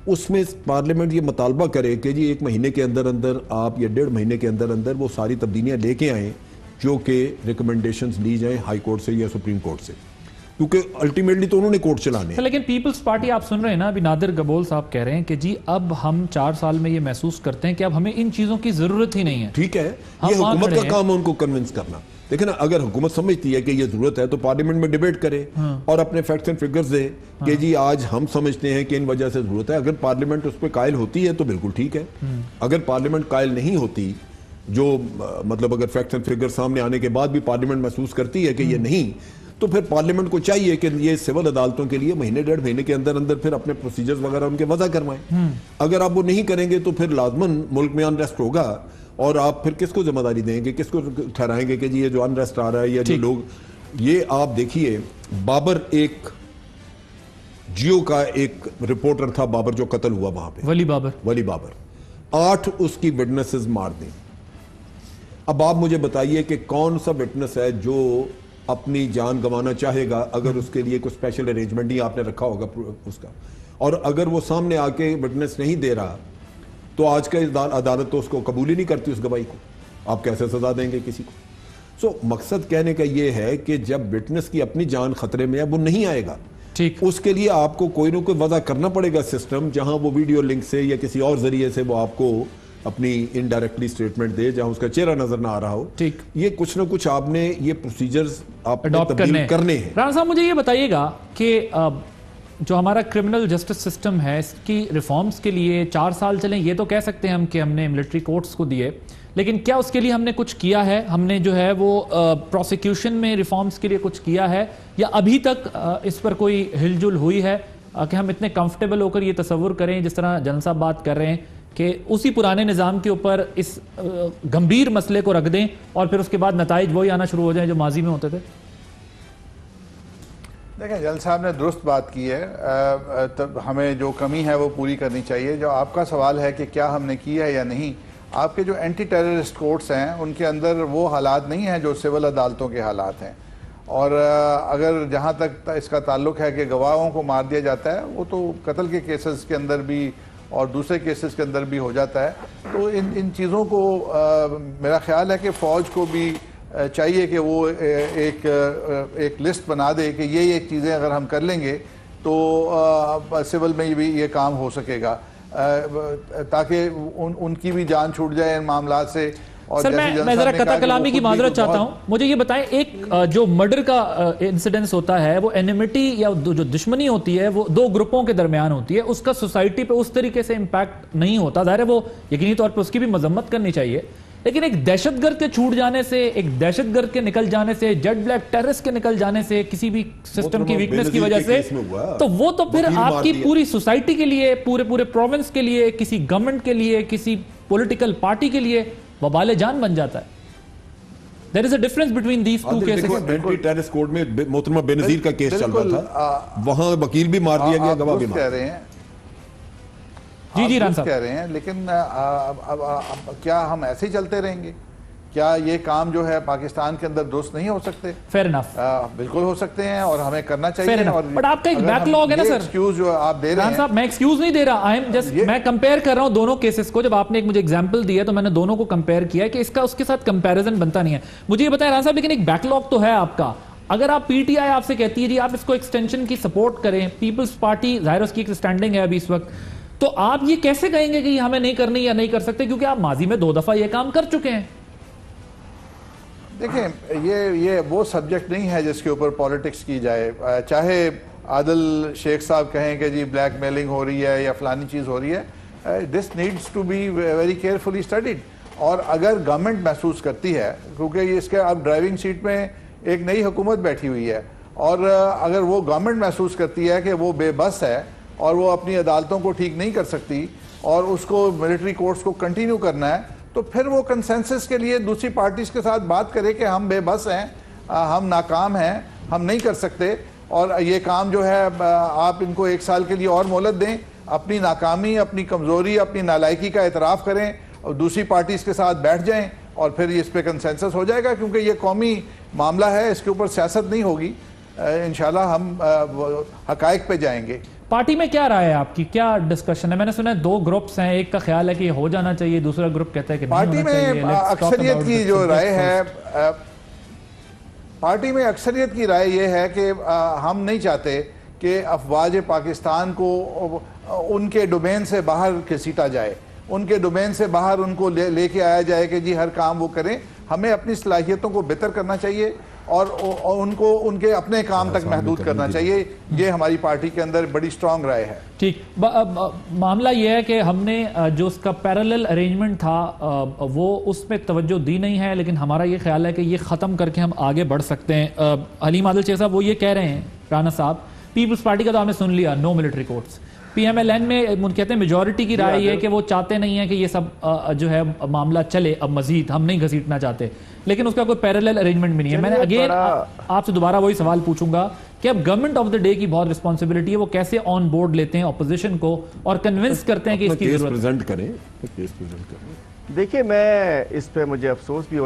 اس میں پارلیمنٹ یہ مطالبہ کرے کہ جی 1 مہینے کے اندر اندر آپ یا 1.5 مہینے کے اندر اندر وہ ساری تبدیلیاں لے کے آئیں جو کہ ریکمنڈیشنز لی جائیں ہائی کورٹ سے یا سپریم کورٹ سے، کیونکہ الٹیمیٹلی تو انہوں نے کورٹ چلانے ہیں. لیکن پیپلز پارٹی آپ سن رہے ہیں نا، ابھی نادر گبول صاحب کہہ رہے ہیں کہ جی اب ہم 4 سال میں یہ محسوس کرتے ہیں کہ اب ہمیں ان چیزوں کی ضرورت ہی نہیں ہے. ٹھیک ہے، یہ حکومت کا کام ہے ان کو کنونس کرنا. دیکھیں نا، اگر حکومت سمجھتی ہے کہ یہ ضرورت ہے تو پارلیمنٹ میں ڈیبیٹ کرے اور اپنے فیکٹس اینڈ فگرز دے کہ جی آج ہم سمجھتے ہیں کہ ان وجہ سے ضرورت ہے. اگر پارلیمنٹ اس پہ قائل ہوتی ہے تو بالکل ٹھیک ہے. اگر پارلیمنٹ قائل نہیں ہوتی، جو مطلب اگر فیکٹس اینڈ فگر سامنے آنے کے بعد بھی پارلیمنٹ محسوس کرتی ہے کہ یہ نہیں، تو پھر پارلیمنٹ کو چاہیے کہ یہ سول عدالتوں کے لیے 1.5 مہینے کے اندر اندر پھر اپنے پروسیجرز وغیرہ ان کے وضع کروائیں. اگر آپ وہ نہیں کریں گے تو پھر لازماً ملک میں انریسٹ ہوگا اور آپ پھر کس کو ذمہ داری دیں گے، کس کو ٹھہرائیں گے کہ جی یہ جو انریسٹ آ رہا ہے یا جو لوگ، یہ آپ دیکھیے بابر ایک جیو کا ایک رپورٹر تھا، بابر جو قتل ہوا وہاں پہ، ولی بابر 8 اس کی وٹنسز مار دیں. اب آپ مجھے بتائیے کہ کون سا وٹنس ہے جو اپنی جان گنوانا چاہے گا اگر اس کے لیے کوئی اسپیشل ارینجمنٹ نہیں آپ نے رکھا ہوگا اس کا، اور اگر وہ سامنے آ کے وٹنس نہیں دے رہا تو آج کا عدالت تو اس کو قبول ہی نہیں کرتی اس گواہی کو، آپ کیسے سزا دیں گے کسی کو؟ سو مقصد کہنے کا یہ ہے کہ جب وٹنس کی اپنی جان خطرے میں ہے وہ نہیں آئے گا، اس کے لیے آپ کو کوئی نہ کوئی وضع کرنا پڑے گا سسٹم، جہاں وہ ویڈیو لنک سے یا کسی اور ذریعے سے وہ آپ کو اپنی انڈائریکٹلی سٹیٹمنٹ دے جہاں اس کا چہرہ نظر نہ آ رہا ہو. یہ کچھ نہ کچھ آپ نے یہ پروسیجرز آپ نے تبدیل کرنے ہیں. رانا صاحب مجھے یہ بتائیے گا کہ جو ہمارا کرمنل جسٹس سسٹم ہے اس کی ریفارمز کے لیے 4 سال چلیں، یہ تو کہہ سکتے ہیں ہم کہ ہم نے ملٹری کورٹس کو دیے، لیکن کیا اس کے لیے ہم نے کچھ کیا ہے؟ ہم نے جو ہے وہ پروسیکیوشن میں ریفارمز کے لیے کچھ کیا ہے یا ابھی تک اس پر کوئی ہل جل ہوئی ہے کہ ہم اتنے کمفرٹیبل ہو کر یہ تصور کریں جس طرح جن صاحب بات کر رہے ہیں کہ اسی پرانے نظام کے اوپر اس گمبھیر مسئلے کو رکھ دیں اور پھر اس کے بعد نتائج وہی آنا شروع ہو جائیں جو ماضی میں ہوتے تھے؟ دیکھیں جل صاحب نے درست بات کی ہے، ہمیں جو کمی ہے وہ پوری کرنی چاہیے. جو آپ کا سوال ہے کہ کیا ہم نے کیا ہے یا نہیں، آپ کے جو اینٹی ٹیررسٹ کورٹس ہیں ان کے اندر وہ حالات نہیں ہیں جو سول عدالتوں کے حالات ہیں، اور اگر جہاں تک اس کا تعلق ہے کہ گواہوں کو مار دیا جاتا ہے، وہ تو قتل کے کیسز کے اندر بھی اور دوسرے کیسز کے اندر بھی ہو جاتا ہے. تو ان چیزوں کو میرا خیال ہے کہ فوج کو بھی چاہیے کہ وہ ایک لسٹ بنا دے کہ یہ چیزیں اگر ہم کر لیں گے تو سول میں بھی یہ کام ہو سکے گا، تاکہ ان کی بھی جان چھوٹ جائے ان معاملات سے. سر میں ذرا قطع کلامی کی معذرت چاہتا ہوں، مجھے یہ بتائیں ایک جو مرڈر کا انسیڈنس ہوتا ہے وہ اینیمیٹی یا جو دشمنی ہوتی ہے وہ دو گروپوں کے درمیان ہوتی ہے، اس کا سوسائٹی پہ اس طریقے سے امپیکٹ نہیں ہوتا. ظاہر ہے وہ یقینی طور پہ اس کی بھی مذمت کرنی چاہیے، لیکن ایک دہشت گرد کے چھوٹ جانے سے، ایک دہشت گرد کے نکل جانے سے، جیٹ بلیک ٹیررسٹ کے نکل جانے سے، کسی بھی سسٹم کی ویکنس کی وجہ سے، تو وہ تو پھر آپ کی پوری سوسائٹی کے لیے، پورے پروونس کے لیے، کسی گورنمنٹ کے لیے، کسی پولیٹیکل پارٹی کے لیے وبال جان بن جاتا ہے. There is a difference between these two cases. Anti terrorist court میں محترمہ بے نظیر کا کیس چل رہا تھا، وہاں وکیل بھی مار دیا گیا، گواہ بھی مار دیا گیا. جی ران صاحب کہہ رہے ہیں، لیکن کیا ہم ایسے ہی چلتے رہیں گے؟ کیا یہ کام جو ہے پاکستان کے اندر درست نہیں ہو سکتے؟ فیئر انف، بالکل ہو سکتے ہیں اور ہمیں کرنا چاہیے. بٹ آپ کا ایک بیک لاگ ہے نا سر. ایکسکیوز جو آپ دے رہے ہیں، صاحب میں ایکسکیوز نہیں دے رہا، میں کمپیئر کر رہا ہوں دونوں کیسز کو. جب آپ نے ایک مجھے ایگزامپل دیا تو میں نے دونوں کو کمپیئر کیا کہ اس کا اس کے ساتھ کمپیریزن بنتا نہیں ہے. مجھے یہ بتائیں ران صاحب، لیکن ایک بیک لاگ تو ہے آپ کا. اگر آپ پی ٹی آئی آپ سے کہتی ہے جی آپ اس کو ایکسٹینشن کی سپورٹ کریں، پیپلز پارٹی ظاہر اس کی ایک سٹینڈنگ ہے ابھی اس وقت، تو آپ یہ کیسے کہیں گے کہ ہمیں نہیں کرنی یا نہیں کر سکتے، کیونکہ آپ ماضی میں 2 دفعہ یہ کام کر چکے ہیں؟ دیکھیں یہ وہ سبجیکٹ نہیں ہے جس کے اوپر پالیٹکس کی جائے. چاہے عادل شیخ صاحب کہیں کہ جی بلیک میلنگ ہو رہی ہے یا فلانی چیز ہو رہی ہے، this needs to be very carefully studied. اور اگر گورنمنٹ محسوس کرتی ہے، کیونکہ اس کے اب ڈرائیونگ سیٹ میں ایک نئی حکومت بیٹھی ہوئی ہے، اور اگر وہ گورنمنٹ محسوس کرتی ہے کہ وہ بے بس ہے اور وہ اپنی عدالتوں کو ٹھیک نہیں کر سکتی اور اس کو ملٹری کورٹس کو کنٹینیو کرنا ہے، تو پھر وہ کنسنسس کے لیے دوسری پارٹیز کے ساتھ بات کرے کہ ہم بے بس ہیں، ہم ناکام ہیں، ہم نہیں کر سکتے، اور یہ کام جو ہے آپ ان کو 1 سال کے لیے اور مہلت دیں، اپنی ناکامی، اپنی کمزوری، اپنی نالائکی کا اعتراف کریں اور دوسری پارٹیز کے ساتھ بیٹھ جائیں، اور پھر اس پہ کنسنسس ہو جائے گا. کیونکہ یہ قومی معاملہ ہے، اس کے اوپر سیاست نہیں ہوگی. انشاءاللہ ہم حقائق پہ جائیں گے. پارٹی میں کیا رائے ہے آپ کی، کیا ڈسکشن ہے؟ میں نے سنا ہے 2 گروپس ہیں، ایک کا خیال ہے کہ یہ ہو جانا چاہیے، دوسرا گروپ کہتا ہے کہ نہیں ہونا چاہیے. پارٹی میں اکثریت کی جو رائے ہے، پارٹی میں اکثریت کی رائے یہ ہے کہ ہم نہیں چاہتے کہ افواج پاکستان کو ان کے ڈومین سے باہر گھسیٹا جائے، ان کے ڈومین سے باہر ان کو لے کے آیا جائے کہ جی ہر کام وہ کریں. ہمیں اپنی صلاحیتوں کو بہتر کرنا چاہیے اور ان کو ان کے اپنے کام تک محدود کرنا چاہیے. یہ ہماری پارٹی کے اندر بڑی سٹرونگ رائے ہے. ٹھیک، معاملہ یہ ہے کہ ہم نے جو اس کا پیرالل ارینجمنٹ تھا وہ اس پہ توجہ دی نہیں ہے، لیکن ہمارا یہ خیال ہے کہ یہ ختم کر کے ہم آگے بڑھ سکتے ہیں. حلیم عادل شیخ صاحب وہ یہ کہہ رہے ہیں، رانا صاحب پیپلز پارٹی کا تو ہم نے سن لیا، no military courts. P M L N میں کہتے ہیں میجورٹی کی رائے یہ کہ وہ چاہتے نہیں ہیں کہ یہ سب جو ہے معاملہ چلے، اب مزید ہم نہیں گھسیٹنا چاہتے، لیکن اس کا کوئی پیرالل ارینجمنٹ بھی نہیں ہے. میں نے اگین آپ سے دوبارہ وہی سوال پوچھوں گا کہ اب گورنمنٹ آف دا ڈے کی بہت رسپانسبلٹی ہے، وہ کیسے آن بورڈ لیتے ہیں اپوزیشن کو اور کنونس کرتے ہیں کہ اس کی ضرورت ہے. دیکھیے میں اس پہ مجھے افسوس بھی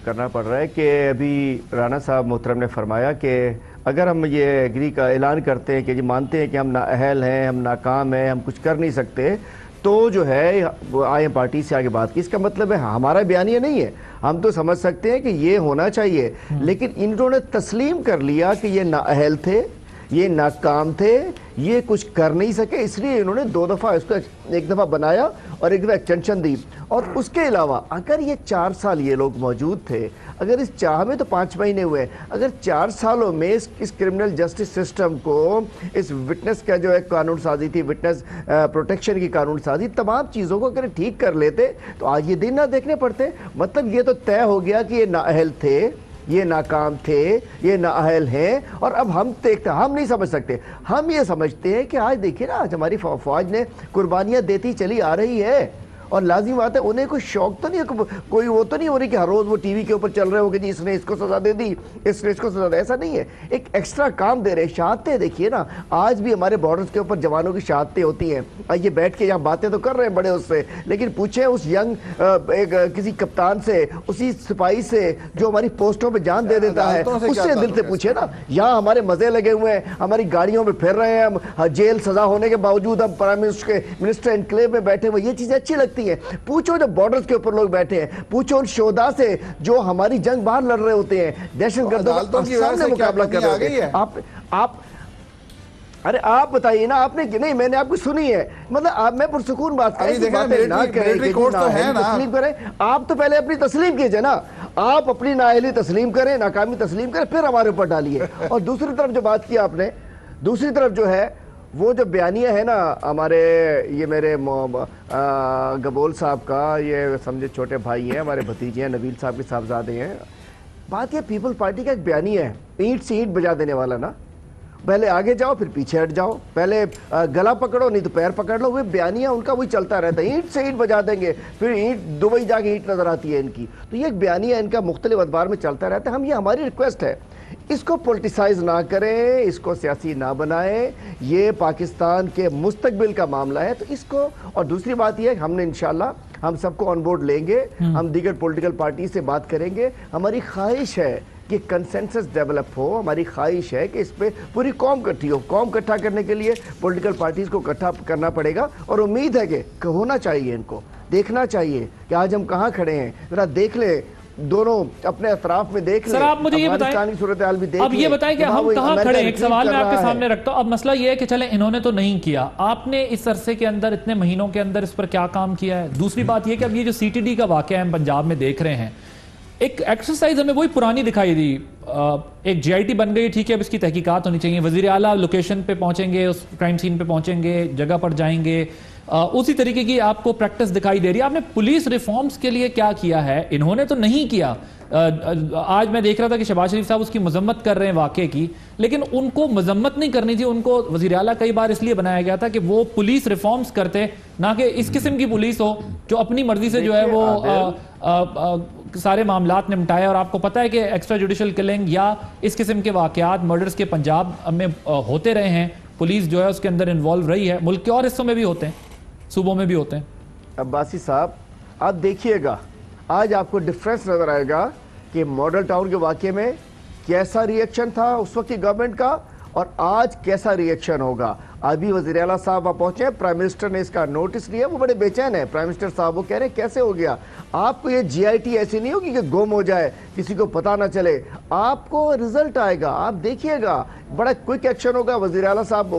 کرنا پڑ رہا ہے کہ ابھی رانا صاحب محترم نے فرمایا کہ اگر ہم یہ ایگری کا اعلان کرتے ہیں کہ جی مانتے ہیں کہ ہم نااہل ہیں، ہم ناکام ہیں، ہم کچھ کر نہیں سکتے، تو جو ہے آئی ایم پارٹی سے آگے بات کی. اس کا مطلب ہے ہمارا بیانیہ نہیں ہے. ہم تو سمجھ سکتے ہیں کہ یہ ہونا چاہیے، لیکن انہوں نے تسلیم کر لیا کہ یہ نااہل تھے، یہ ناکام تھے، یہ کچھ کر نہیں سکے، اس لیے انہوں نے 2 دفعہ اس کو 1 دفعہ بنایا اور 1 دفعہ ایکسٹینشن دی. اور اس کے علاوہ اگر یہ 4 سال یہ لوگ موجود تھے، اگر اس چاہ میں تو 5 مہینے ہوئے، اگر 4 سالوں میں اس کرمنل جسٹس سسٹم کو، اس وٹنس کا جو ایک قانون سازی تھی، وٹنس پروٹیکشن کی قانون سازی، تمام چیزوں کو اگر ٹھیک کر لیتے تو آج یہ دن نہ دیکھنے پڑتے. مطلب یہ تو طے ہو گیا کہ یہ نااہل تھے، یہ ناکام تھے، یہ نااہل ہیں، اور اب ہم دیکھتے ہیں، ہم نہیں سمجھ سکتے. ہم یہ سمجھتے ہیں کہ آج دیکھیں نا، آج ہماری فوج نے قربانیاں دیتی چلی آ رہی ہے، اور لازم بات ہے انہیں کوئی شوق تو نہیں ہے, کوئی وہ تو نہیں ہو رہی کہ ہر روز وہ ٹی وی کے اوپر چل رہے ہو کہ جی اس نے اس کو سزا دے دی, اس نے اس کو سزا دے, ایسا نہیں ہے. ایک ایکسٹرا کام دے رہے. شہادتیں دیکھیے نا, آج بھی ہمارے بارڈرز کے اوپر جوانوں کی شہادتیں ہوتی ہیں. یہ بیٹھ کے یہاں باتیں تو کر رہے ہیں بڑے اس سے, لیکن پوچھیں اس ینگ کسی کپتان سے, اسی سپاہی سے جو ہماری پوسٹوں پہ جان دے دیتا ہے, اس سے دل سے پوچھے نا. یہاں ہمارے مزے لگے ہوئے ہیں, ہماری گاڑیوں میں پھر رہے ہیں ہم, جیل سزا ہونے کے باوجود ہم پرائم منسٹر انکلیو میں بیٹھے ہوئے, یہ چیزیں اچھی لگتی ہیں. پوچھو جو بارڈرز کے اوپر لوگ بیٹھے ہیں, پوچھو ان شہداء سے جو ہماری جنگ باہر لڑ رہے ہوتے ہیں, دہشت گردوں کے سامنے مقابلہ کر رہے ہوتے ہیں. ارے آپ بتائیے نا, آپ نے نہیں, میں نے آپ کو سنی ہے, مطلب میں پرسکون بات تسلیم کریں. آپ تو پہلے اپنی تسلیم کیجئے نا, آپ اپنی نااہلی تسلیم کریں, ناکامی تسلیم کریں, پھر ہمارے اوپر ڈالیے. اور دوسری طرف جو بات کی آپ نے, دوسری طرف جو ہے وہ جو بیانیہ ہے نا ہمارے, یہ میرے گبول صاحب کا, یہ سمجھے چھوٹے بھائی ہیں, ہمارے بھتیجے ہیں, نبیل صاحب کے صاحبزادے ہیں. بات یہ پیپل پارٹی کا ایک بیانیہ ہے, اینٹ سے اینٹ بجا دینے والا نا, پہلے آگے جاؤ پھر پیچھے ہٹ جاؤ, پہلے گلا پکڑو نہیں تو پیر پکڑ لو. وہ بیانیہ ان کا وہی چلتا رہتا ہے, اینٹ سے اینٹ بجا دیں گے, پھر اینٹ دبئی جا کے اینٹ نظر آتی ہے ان کی. تو یہ ایک بیانیہ ان کا مختلف ادوار میں چلتا رہتا ہے. یہ ہماری ریکویسٹ ہے, اس کو پولیٹیسائز نہ کریں, اس کو سیاسی نہ بنائیں. یہ پاکستان کے مستقبل کا معاملہ ہے, تو اس کو. اور دوسری بات یہ ہے کہ ہم نے انشاءاللہ ہم سب کو آن بورڈ لیں گے, ہم دیگر پولیٹیکل پارٹی سے بات کریں گے. ہماری خواہش ہے کہ کنسنسس ڈیولپ ہو, ہماری خواہش ہے کہ اس پہ پوری قوم اکٹھی ہو. قوم اکٹھا کرنے کے لیے پولیٹیکل پارٹیز کو اکٹھا کرنا پڑے گا, اور امید ہے کہ ہونا چاہیے, ان کو دیکھنا چاہیے کہ آج ہم کہاں کھڑے ہیں. ذرا دیکھ لیں, دونوں اپنے اطراف میں دیکھ لیں. سر آپ مجھے یہ بتائیں, اب یہ بتائیں کہ ہم کہاں کھڑے ہیں. ایک سوال میں آپ کے سامنے رکھتا ہوں. اب مسئلہ یہ ہے کہ چلیں انہوں نے تو نہیں کیا, آپ نے اس عرصے کے اندر اتنے مہینوں کے اندر اس پر کیا کام کیا ہے. دوسری بات یہ کہ اب یہ جو سی ٹی ڈی کا واقعہ ہم پنجاب میں دیکھ رہے ہیں, ایک ایکسرسائز ہمیں وہی پرانی دکھائی دی. ایک جی آئی ٹی بن گئی, ٹھیک ہے, اب اس کی تحقیقات ہونی چاہیے. وزیر اعلیٰ لوکیشن پہ پہنچیں گے, اس کرائم سین پہ پہنچیں گے, جگہ پر جائیں گے, اسی طریقے کی آپ کو پریکٹس دکھائی دے رہی ہے. آپ نے پولیس ریفارمز کے لیے کیا کیا ہے؟ انہوں نے تو نہیں کیا. آج میں دیکھ رہا تھا کہ شہباز شریف صاحب اس کی مذمت کر رہے ہیں واقعے کی, لیکن ان کو مذمت نہیں کرنی تھی. ان کو وزیر اعلیٰ کئی بار اس لیے بنایا گیا تھا کہ وہ پولیس ریفارمز کرتے, نہ کہ اس قسم کی پولیس ہو جو اپنی مرضی سے جو ہے وہ سارے معاملات نمٹائے. اور آپ کو پتہ ہے کہ ایکسٹرا جوڈیشل کلنگ یا اس قسم کے واقعات, مرڈرز کے پنجاب میں ہوتے رہے ہیں. پولیس جو ہے اس کے اندر انوالو رہی ہے, ملک کے اور حصوں میں بھی ہوتے ہیں, صوبوں میں بھی ہوتے ہیں. عباسی صاحب آپ دیکھیے گا, آج آپ کو ڈفرینس نظر آئے گا کہ ماڈل ٹاؤن کے واقعے میں کیسا ری ایکشن تھا اس وقت کی گورنمنٹ کا, اور آج کیسا ری ایکشن ہوگا. ابھی وزیر اعلیٰ صاحب وہاں پہنچے ہیں, پرائم منسٹر نے اس کا نوٹس لیا, وہ بڑے بے چین ہیں پرائم منسٹر صاحب. وہ کہہ رہے ہیں کیسے ہو گیا. آپ کو یہ جی آئی ٹی ایسی نہیں ہوگی کہ گم ہو جائے, کسی کو پتہ نہ چلے. آپ کو رزلٹ آئے گا, آپ دیکھیے گا, بڑا کوئک ایکشن ہوگا. وزیر اعلیٰ صاحب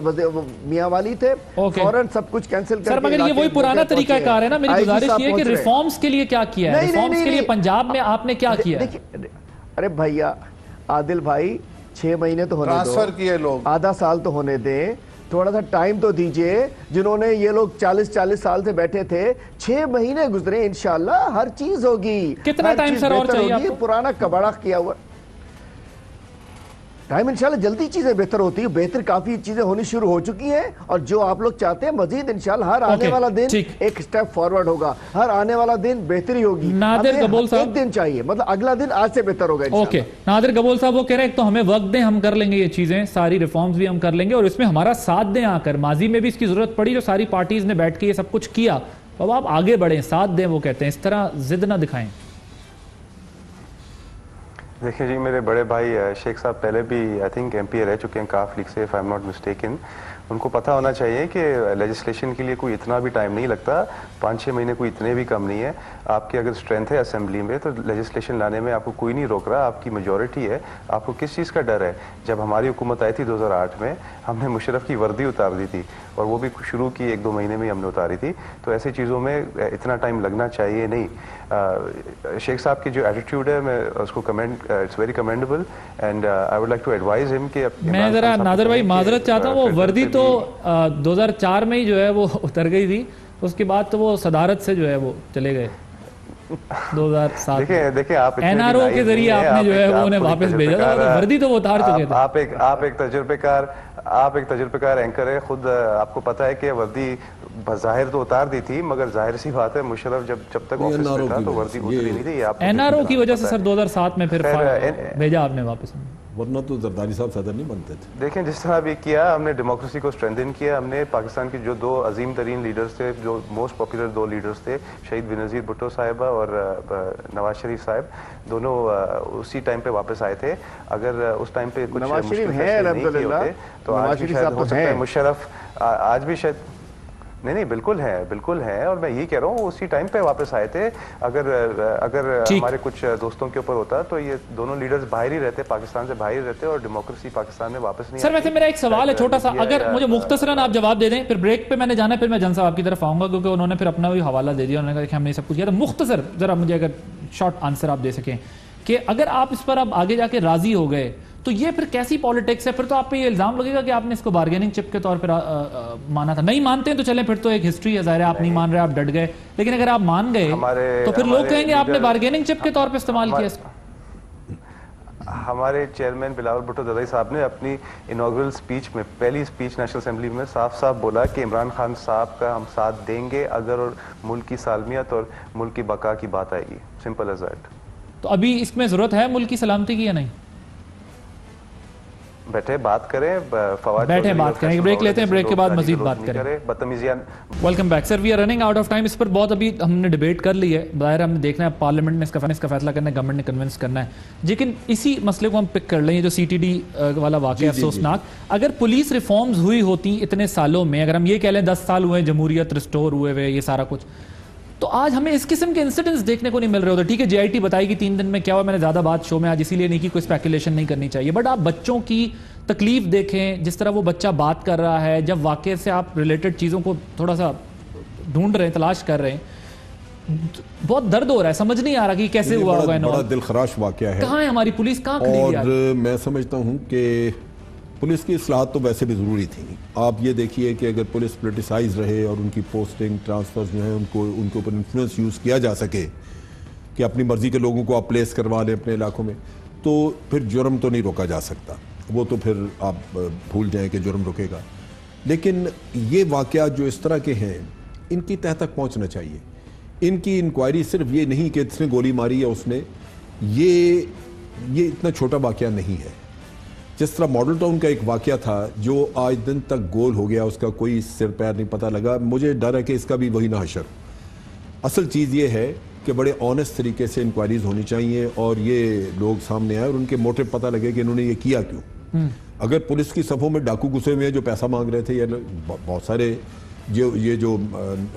میاں والی تھے, فوراً سب کچھ کینسل کر. سر مگر یہ وہی پرانا طریقہ کار ہے نا. میری گزارش یہ ہے کہ ریفارمز کے لیے کیا کیا ہے, ریفارمز کے لیے پنجاب میں آپ نے کیا کیا ہے؟ ارے بھیا عادل بھائی, 6 مہینے تو ہونے دو, ٹرانسفر کیے لوگ, آدھا سال تو ہونے دیں, تھوڑا سا ٹائم تو دیجئے. جنہوں نے یہ لوگ 40 سال سے بیٹھے تھے, 6 مہینے گزرے, انشاءاللہ ہر چیز ہوگی. کتنا ٹائم سر اور چاہیے آپ کو؟ پرانا کباڑا کیا ہوا ٹائم, انشاءاللہ جلدی چیزیں بہتر ہوتی ہیں. بہتر کافی چیزیں ہونی شروع ہو چکی ہیں, اور جو آپ لوگ چاہتے ہیں مزید انشاءاللہ ہر آنے والا دن ایک سٹیپ فارورڈ ہوگا, ہر آنے والا دن بہتری ہوگی. نادر گبول صاحب, ایک دن چاہیے, مطلب اگلا دن آج سے بہتر ہوگا. اوکے, نادر گبول صاحب وہ کہہ رہے ہیں تو ہمیں وقت دیں, ہم کر لیں گے یہ چیزیں, ساری ریفارمز بھی ہم کر لیں گے, اور اس میں ہمارا ساتھ دیں. آ کر ماضی میں بھی اس کی ضرورت پڑی, جو ساری پارٹیز نے بیٹھ کے یہ سب کچھ کیا, اب آپ آگے بڑھیں, ساتھ دیں. وہ کہتے ہیں اس طرح ضد نہ دکھائیں. دیکھیں جی, میرے بڑے بھائی شیخ صاحب پہلے بھی آئی تھنک ایم پی اے رہ چکے ہیں کاف لیگ سے, if I am not mistaken. ان کو پتہ ہونا چاہیے کہ لیجسلیشن کے لیے کوئی اتنا بھی ٹائم نہیں لگتا, 5-6 مہینے کوئی اتنے بھی کم نہیں ہے. آپ کی اگر اسٹرینتھ ہے اسمبلی میں تو لیجسلیشن لانے میں آپ کو کوئی نہیں روک رہا, آپ کی میجورٹی ہے. آپ کو کس چیز کا ڈر ہے؟ جب ہماری حکومت آئی تھی 2008 میں, ہم نے مشرف کی وردی اتار دی تھی, اور وہ بھی شروع کی 1-2 مہینے میں ہم نے اتاری تھی. تو ایسی چیزوں میں اتنا ٹائم لگنا چاہیے نہیں. شیخ صاحب کی جو ایٹیٹیوڈ ہے, میں اس کو commend, it's very commendable, and I would like to advise ہم کہ میں ذرا نادر بھائی معذرت چاہتا ہوں, وہ وردی تو 2004 میں ہی جو ہے وہ اتر گئی تھی, اس کے بعد تو وہ صدارت سے جو ہے وہ چلے گئے. 2007 دیکھیں آپ NRO کے ذریعے آپ نے جو ہے وہ انہیں واپس بھیجا تھا، وردی تو وہ اتار چکے تھے. آپ ایک تجربے کار اینکر ہے، خود آپ کو پتا ہے کہ وردی بظاہر تو اتار دی تھی، مگر ظاہر سی بات ہے مشرف جب تک آفس میں تھا تو وردی اتری نہیں تھی. NRO کی وجہ سے سر 2007 میں پھر بھیجا آپ نے واپس، ورنہ تو زرداری صاحب صدر نہیں بنتے تھے. دیکھیں جس طرح بھی کیا ہم نے ڈیموکریسی کو اسٹرینتھن کیا، ہم نے پاکستان کی جو 2 عظیم ترین لیڈرز تھے، جو موسٹ پاپولر 2 لیڈرز تھے، شہید بینظیر بھٹو صاحبہ اور نواز شریف صاحب، دونوں اسی ٹائم پہ واپس آئے تھے. اگر اس ٹائم پہ کچھ مشکل فیصلے نہیں کیے ہوتے تو آج بھی شاید ہو سکتا ہے مشرف آج بھی شاید نہیں بالکل ہے اور میں یہی کہہ رہا ہوں اسی ٹائم پہ واپس آئے تھے. اگر ہمارے کچھ دوستوں کے اوپر ہوتا تو یہ دونوں لیڈرز باہر ہی رہتے، پاکستان سے باہر رہتے اور ڈیموکریسی پاکستان میں واپس نہیں. سر ویسے میرا ایک سوال ہے چھوٹا سا، اگر مجھے مختصراً آپ جواب دے دیں، پھر بریک پہ میں نے جانا ہے، پھر میں جن صاحب آپ کی طرف آؤں گا کیونکہ انہوں نے پھر اپنا بھی حوالہ دے دیا، انہوں نے کہا کہ ہم نے سب کچھ کیا. تو مختصر ذرا مجھے اگر شارٹ آنسر آپ دے سکیں کہ اگر آپ اس پر اب آگے جا کے راضی ہو گئے تو یہ پھر کیسی پالیٹکس ہے؟ پھر تو آپ پہ یہ الزام لگے گا کہ آپ نے اس کو بارگیننگ چپ کے طور پر مانا تھا. نہیں مانتے ہیں تو چلیں پھر تو ایک ہسٹری ہے، ظاہر ہے آپ نہیں مان رہے، آپ ڈٹ گئے. لیکن اگر آپ مان گئے تو پھر لوگ کہیں گے آپ نے بارگیننگ چپ کے طور پہ استعمال کیا اس کو. ہمارے چیئرمین بلاول بھٹو ددائی صاحب نے اپنی انوگرل سپیچ میں، پہلی سپیچ نیشنل اسمبلی میں صاف صاف بولا کہ عمران خان صاحب کا ہم ساتھ دیں گے اگر ملک کی سالمیت اور ملک کی بقا کی بات آئے گی. Simple as that. تو ابھی اس میں ضرورت ہے ملک کی سلامتی کی یا نہیں؟ بیٹھے بات کریں، بیٹھے بات کریں، بریک لیتے ہیں، بریک کے بعد مزید بات کریں. بدتمیزیاں. Welcome back sir, we are running out of time. اس پر بہت ابھی ہم نے ڈیبیٹ کر لی ہے، ظاہر ہم نے دیکھنا ہے پارلیمنٹ میں اس کا فیصلہ کرنا ہے، گورنمنٹ نے کنونس کرنا ہے. لیکن اسی مسئلے کو ہم پک کر لیں، یہ جو CTD والا واقعہ افسوسناک. اگر پولیس ریفارمز ہوئی ہوتی اتنے سالوں میں، اگر ہم یہ کہہ لیں 10 سال ہوئے جمہوریت ریسٹور ہوئے ہوئے یہ سارا کچھ، تو آج ہمیں اس قسم کے انسیڈنٹس دیکھنے کو نہیں مل رہے ہوتے. ٹھیک ہے JIT بتائے گی 3 دن میں کیا ہوا، میں نے زیادہ بات شو میں آج اسی لیے نہیں کی، کوئی اسپیکولیشن نہیں کرنی چاہیے. بٹ آپ بچوں کی تکلیف دیکھیں، جس طرح وہ بچہ بات کر رہا ہے، جب واقعے سے آپ ریلیٹڈ چیزوں کو تھوڑا سا ڈھونڈ رہے ہیں، تلاش کر رہے ہیں، بہت درد ہو رہا ہے، سمجھ نہیں آ رہا کہ کیسے ہوا ہوگا. بڑا دل خراش واقعہ ہے. کہاں ہے ہماری پولیس، کہاں کھڑی ہے؟ اور میں سمجھتا ہوں کہ پولیس کی اصلاحات تو ویسے بھی ضروری تھی. آپ یہ دیکھیے کہ اگر پولیس پولیٹیسائز رہے اور ان کی پوسٹنگ ٹرانسفر جو ہیں ان کے اوپر انفلوئنس یوز کیا جا سکے کہ اپنی مرضی کے لوگوں کو آپ پلیس کروا لیں اپنے علاقوں میں، تو پھر جرم تو نہیں روکا جا سکتا. وہ تو پھر آپ بھول جائیں کہ جرم رکے گا. لیکن یہ واقعات جو اس طرح کے ہیں ان کی تہ تک پہنچنا چاہیے. ان کی انکوائری صرف یہ نہیں کہ اس نے گولی ماری یا اس نے، یہ اتنا چھوٹا واقعہ نہیں ہے. جس طرح ماڈل ٹاؤن کا ایک واقعہ تھا جو آج دن تک گول ہو گیا، اس کا کوئی سر پیر نہیں پتہ لگا. مجھے ڈر ہے کہ اس کا بھی وہی نہ حشر. اصل چیز یہ ہے کہ بڑے آنیسٹ طریقے سے انکوائریز ہونی چاہیے اور یہ لوگ سامنے آئے اور ان کے موٹو پتہ لگے کہ انہوں نے یہ کیا کیوں. اگر پولیس کی صفوں میں ڈاکو گھسے ہوئے ہیں جو پیسہ مانگ رہے تھے، یا بہت سارے یہ جو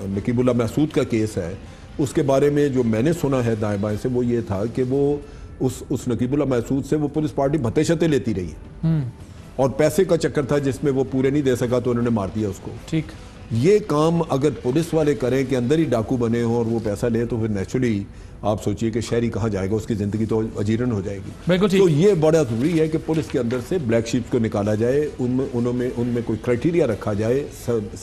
نقیب اللہ محسود کا کیس ہے اس کے بارے میں جو میں نے سنا ہے دائیں بائیں سے، وہ یہ تھا کہ وہ اس نقیب اللہ محسود سے وہ پولیس پارٹی بھتے شتے لیتی رہی ہے اور پیسے کا چکر تھا جس میں وہ پورے نہیں دے سکا تو انہوں نے مار دیا اس کو. ٹھیک، یہ کام اگر پولیس والے کریں کہ اندر ہی ڈاکو بنے ہوں اور وہ پیسہ لے تو پھر نیچرلی آپ سوچئے کہ شہری کہاں جائے گا، اس کی زندگی تو اجیرن ہو جائے گی. تو یہ بڑا ضروری ہے کہ پولیس کے اندر سے بلیک شیپ کو نکالا جائے، ان میں کوئی کرائٹیریا رکھا جائے،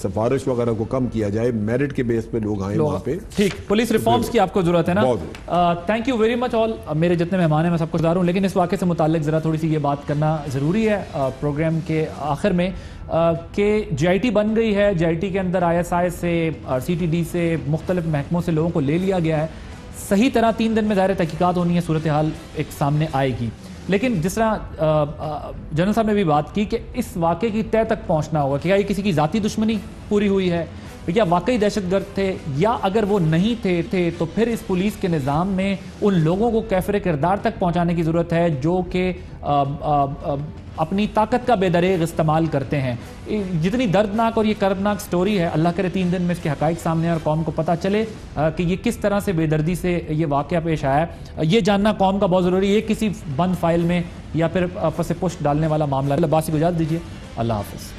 سفارش وغیرہ کو کم کیا جائے، میرٹ کے بیس پہ لوگ آئیں وہاں پہ. ٹھیک، پولیس ریفارمز کی آپ کو ضرورت ہے نا. تھینک یو ویری مچ آل. میرے جتنے مہمان ہیں میں سب کو بتا رہا ہوں، لیکن اس واقعے سے متعلق ذرا تھوڑی سی یہ بات کرنا ضروری ہے پروگرام کے آخر میں کہ JIT بن گئی ہے. JIT کے اندر ISI سے، CTD سے، مختلف محکموں سے لوگوں کو لے لیا گیا ہے. صحیح طرح 3 دن میں ظاہر تحقیقات ہونی ہے، صورتحال ایک سامنے آئے گی. لیکن جس طرح جنرل صاحب نے بھی بات کی کہ اس واقعے کی تہ تک پہنچنا ہوگا کہ کیا یہ کسی کی ذاتی دشمنی پوری ہوئی ہے، یا واقعی دہشت گرد تھے، یا اگر وہ نہیں تھے تو پھر اس پولیس کے نظام میں ان لوگوں کو کیفر کردار تک پہنچانے کی ضرورت ہے جو کہ اپنی طاقت کا بے دریغ استعمال کرتے ہیں. جتنی دردناک اور یہ کردناک سٹوری ہے، اللہ کرے 3 دن میں اس کے حقائق سامنے اور قوم کو پتہ چلے کہ یہ کس طرح سے بے دردی سے یہ واقعہ پیش آیا ہے. یہ جاننا قوم کا بہت ضروری ہے. یہ کسی بند فائل میں یا پھر پس پشت ڈالنے والا معاملہ. عباسی کو اجازت دیجیے، اللہ حافظ.